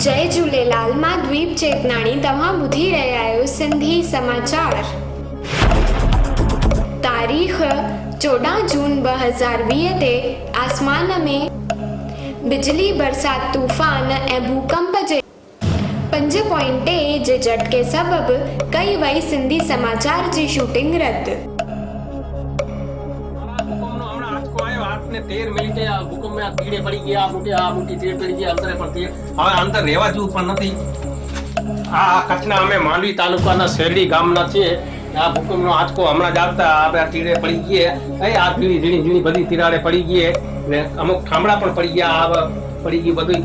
जय झूलेलाल मां द्वीप चेतनाणी तव्हां ॿुधी रहिया आहियो सिंधी समाचार। तारीख़ 14 जून 2020 ते आसमान में बिजली बरसात तूफ़ान ऐं भूकंप जे 5.2 जे झटके सबबि कई वई सिंधी समाचार जी शूटिंग रद्द। તેર મિનિટે આ ભૂકંપમાં તીડે પડી ગયા, મોટી તીડ પડી ગઈ, અંદરે પણ તીડ હવે અંદર રહેવા જેવું પણ નથી। આ કચ્છના અમે માંડવી તાલુકાના શેરડી ગામના છીએ। આ ભૂકંપનો આંચકો હમણાં જ આવતા આ તીડે પડી ગઈ, આ ઝીણી બધી તિરાડે પડી ગઈ ને અમુક ઠામડા પણ પડી ગયા, આ પડી ગઈ બધી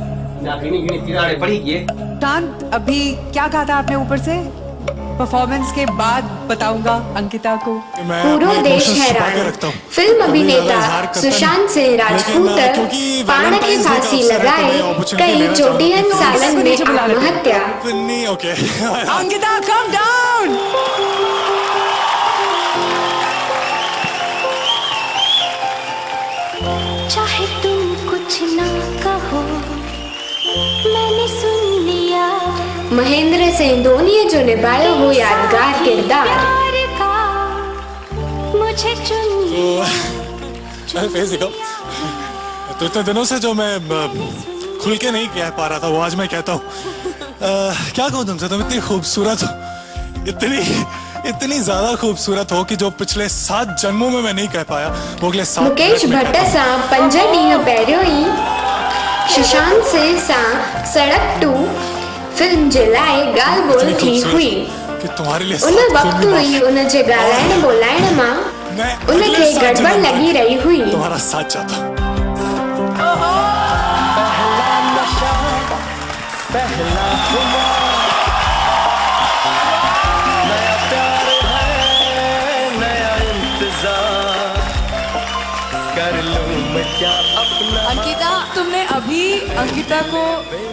ઝીણી તિરાડે પડી ગઈ। शांत, अभी क्या कहा था आपने ऊपर से? परफॉर्मेंस के बाद बताऊंगा अंकिता को। पूरो देश हैरान। फिल्म अभिनेता सुशांत सिंह राजपूत पाण खे फांसी लगाए कई 14 सालन में आत्महत्या। Ankita come down. चाहे तुम कुछ ना कहो मैंने सुन लिया। महेंद्र सिंह धोनी जो निभायो हो यादगार किरदार। मुझे तो इतने दिनों से जो मैं खुल के नहीं कह पा रहा था वो आज मैं कहता हूँ। क्या कहूँ तुमसे, तुम इतनी खूबसूरत हो, इतनी ज्यादा खूबसूरत हो कि जो पिछले 7 जन्मों में मैं नहीं कह पाया वो अगले 7। मुकेश भट्ट सां 5 ॾींहं पहिरियों ई सुशांत सिंह सां सड़क 2 फिल्म जे लाइ ॻाल्हि ॿोल थी हुई। उन वक़्तु ई उन जे ॻाल्हाइण ॿोलाइण मां उनखे गड़बड़ लॻी रही हुई। तुम्हारा साथ चाहता। अंकिता, तुमने अभी अंकिता को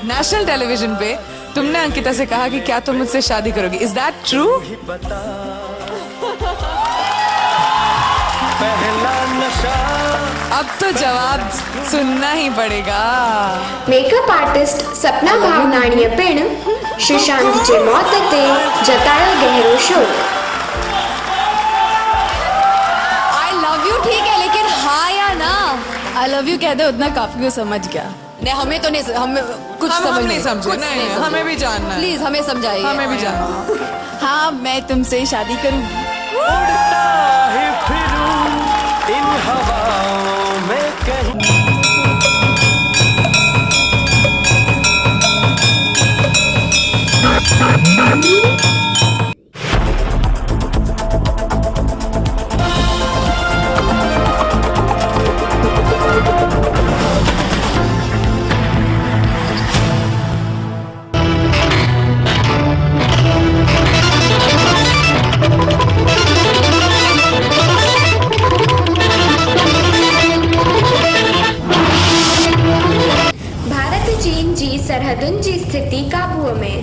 नेशनल टेलीविजन पे तुमने अंकिता से कहा कि क्या तुम मुझसे शादी करोगी? Is that true? अब तो जवाब सुनना ही पड़ेगा। मेकअप आर्टिस्ट सपना भावनाणीअ पिण सुशांत जे मौत ते जतायो गहरो शोक। आई लव यू ठीक है, लेकिन हाँ या ना आई लव यू कह दे उतना काफी को समझ गया। नहीं हमें तो नहीं, हमें कुछ समझ नहीं समझे। नहीं, हमें भी जानना है। प्लीज हमें समझाइए। हमें भी जानना। हाँ मैं तुमसे शादी करूंगी। उड़ता ही फिरूं इन हवाओं में कहीं। सरहदुनि जी स्थिति काबूअ में।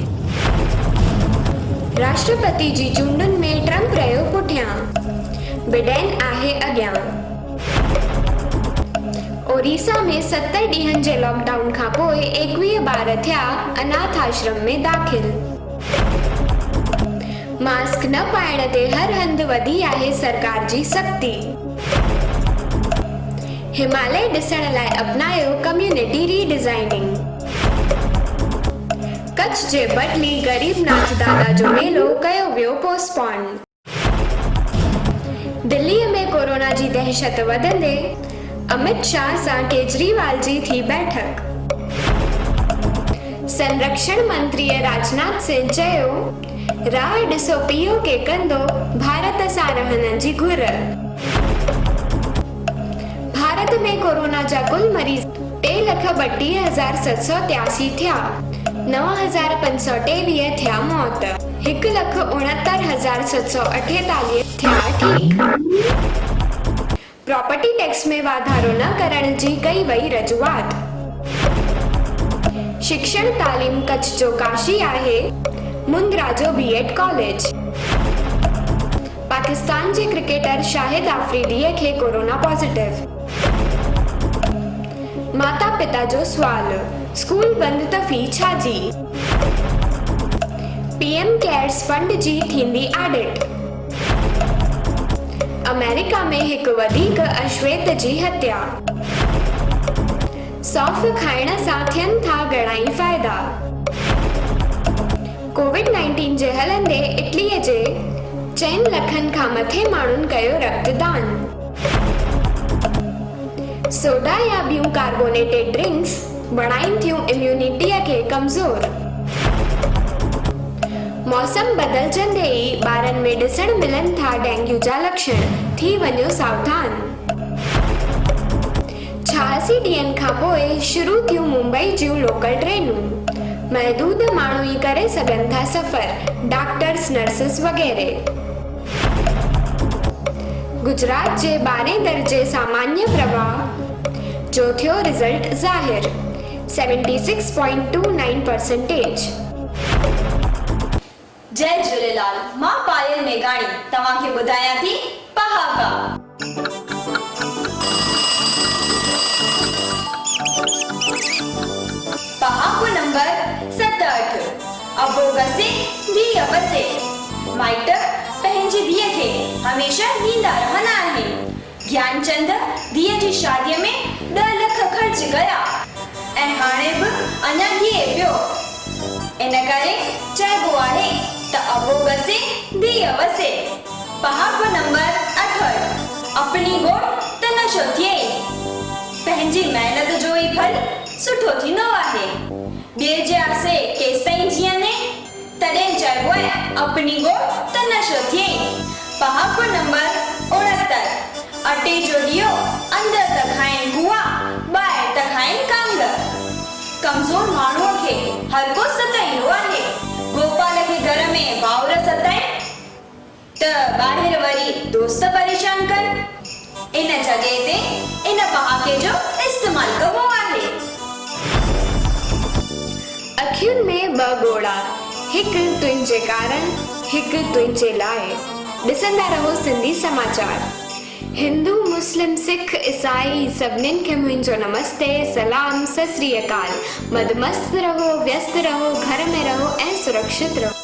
राष्ट्रपति जी चूंडुनि में ट्रंप रहियो पुठियां, बिडेन आहे अॻियां। ओडिशा में 70 ॾींहंनि जे लॉकडाउन खां पोइ 21 ॿार थिया अनाथ आश्रम में दाख़िल। मास्क न पाइण ते हर हंधि वधी आहे सरकार जी सख़्ती। हिमालय ॾिसण लाइ अपनायो कम्युनिटी रीडिज़ाइनिंग। कच्छ जे बटली गरीबनाथ दादा जो मेलो कयो वियो पोस्टपोन। दिल्लीअ में कोरोना जी दहशत वधंदे अमित शाह सां केजरीवाल जी थी बैठक। संरक्षण मंत्री राजनाथ सिंह चयो, राह ॾिसो पीओ के कंदो भारत सां रहण जी घुर। भारत में कोरोना जा कुल मरीज़ 3,32,783 थिया। 9,523 थिया मौत। 1,69,748 थिया ठीक। प्रॉपर्टी टैक्स में वाधारो न करण जी कई वई रजूआत। शिक्षण तालीम कच्छ जो काशी आहे, मुंद्रा जो बीएड कॉलेज। पाकिस्तान जे क्रिकेटर शाहिद आफरीदीअ खे कोरोना पॉजिटिव। माता पिता जो सुवाल, स्कूल बंद त फी छाजी। पीएम केयर्स फंड जी थींदी ऑडिट। अमेरिका में हिक वधीक अश्वेत जी हत्या। सौंफ खाइण सां थियनि था घणाई फ़ाइदा। कोविड-19 जे हलंदे इटलीअ जे 4 लखनि खां मथे माण्हुनि कयो रक्तदान। सोडा या ॿियूं कार्बोनेटेड ड्रिंक्स बणाइनि थियूं इम्यूनिटीअ खे कमज़ोर। मौसम बदलजंदे ई ॿारनि में ॾिसण मिलनि था डेंगू जा लक्षण, थी वञो सावधान। 86 ॾींहंनि खां पोइ शुरू थियूं मुंबई जूं लोकल ट्रेनूं। महदूद माण्हू ई करे सघनि था सफ़र, डॉक्टर्स नर्सिस वग़ैरह। गुजरात जे 12 दर्जे सामान्य प्रवाह जो थियो रिज़ल्ट ज़ाहिर, 76.29%। जय झूलेलाल, मां पायल मेघाणी तव्हांखे ॿुधायां थी पहाका। पहाको नंबर 7-8। अबो गसे धीअ वसे। माइट पंहिंजी धीअ खे हमेशह ॾींदा रहंदा आहिनि। ज्ञानचंद धीअ जी शादीअ में 10 लख ख़र्च कया ऐं हाणे बि अञा ॾिए पियो। इन करे चइबो आहे त अबो गसे धीअ वसे। पहाको नंबर 8। अपनी गोड़ त नशो थिए। पंहिंजी महिनत जो ई फल सुठो थींदो आहे। ॿिए जे आसे केसिताईं जीअंदे तॾहिं चइबो आहे अपनी गोड़ त नशो थिए। पहाको नंबर 69। अटे जो ॾियो अंदर त खाइनि कुआ, ॿाहिरि त खाइनि कांग। कमज़ोर माण्हूअ खे हर को सताईंदो आहे। गोपाल खे घर में भाउर सताए त ॿाहिरि वरी दोस्त परेशान कनि। इन जॻह ते इन पहाके जो इस्तेमाल कबो आहे। अखियुनि में 2 गोड़ा, हिकु तुंहिंजे कारण, हिकु तुंहिंजे लाइ। ॾिसंदा रहो सिंधी समाचार। हिंदू, मुस्लिम, सिख, ईसाई सभिनीनि खे मुंहिंजो नमस्ते, सलाम, सत श्री अकाल। मदमस्त रहो, व्यस्त रहो, घर में रहो ऐं सुरक्षित रहो।